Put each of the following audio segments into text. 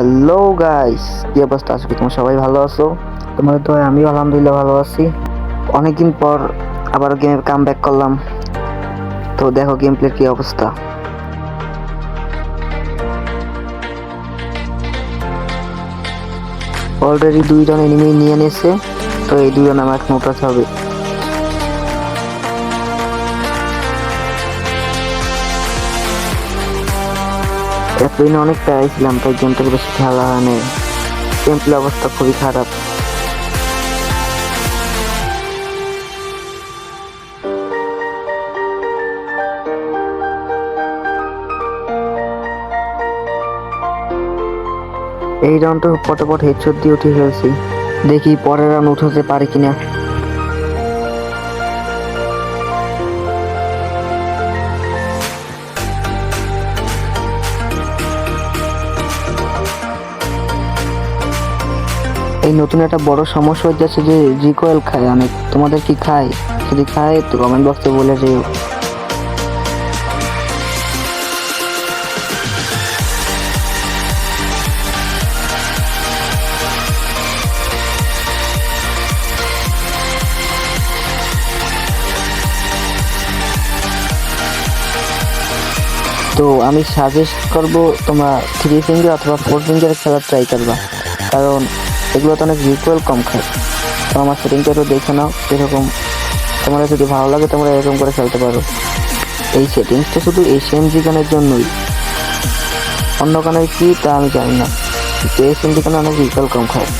Hello guys, কি অবস্থা? আজকে তোমরা সবাই ভালো আছো? তোমাদের তো আমিও আলহামদুলিল্লাহ ভালো আছি। অনেকদিন পর আবার গেমে কাম ব্যাক করলাম। তো দেখো গেম প্লের কি অবস্থা। অলরেডি 2 জন এনিমি নিয়ে নিয়েছে। তো এই 2 জন আমার এখন উঠাতে হবে। এতদিন অনেক পেয়েছিলাম, তাই গেমটাকে বেশি খেলা হয় না। গেম প্লে অবস্থা খুবই খারাপ। এই রাউন্ডটা পটাপট হেডশট দিয়ে উঠে ফেলছি। দেখি পরের রাউন্ড উঠাতে পারি কিনা। এই নতুন একটা বড় সমস্যা হয়ে যাচ্ছে যে রিকয়েল খায় অনেক। তোমাদের কি খায়? যদি খায় তো কমেন্ট বক্সে বলে যেও। তো আমি সাজেস্ট করব তোমরা 3 ফিঙ্গার অথবা 4 ফিঙ্গার খেলা ট্রাই করবা, কারণ এগুলো তো অনেক রিকয়েল কম খায়। তো আমার সেটিংটা একটু দেখে নাও এরকম। তোমাদের যদি ভালো লাগে তোমরা এরকম করে খেলতে পারো। এই সেটিংসটা শুধু এসএমজি গানের জন্যই, অন্য গানের কি তা আমি জানি না, কিন্তু এসএমজি গানে অনেক রিকয়েল কম খায়।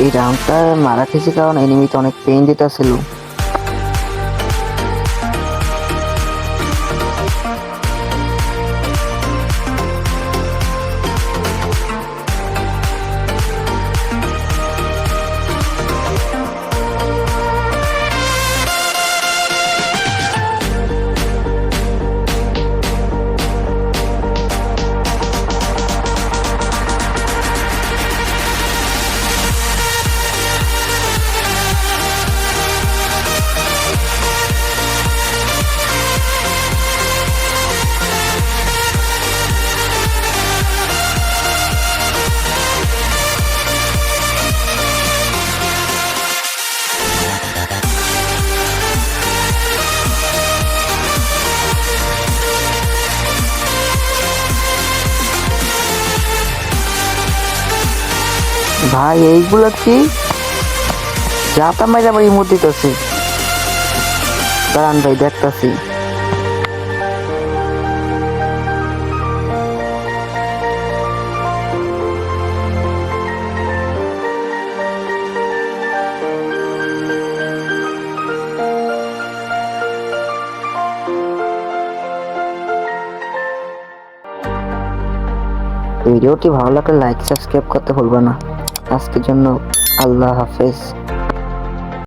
এই রাউন্ডটা মারা খেয়েছি কারণ এনিমিতে অনেক পেইন দিতেছিল। ভাই এইগুলা কি যাতা মাইরা আমার ইমোট দিতেছে। দাঁড়ান ভাই দেখতাছি। ভিডিওটি ভালো লাগলে লাইক সাবস্ক্রাইব করতে ভুলবা না। আজকের জন্য আল্লাহ হাফেজ।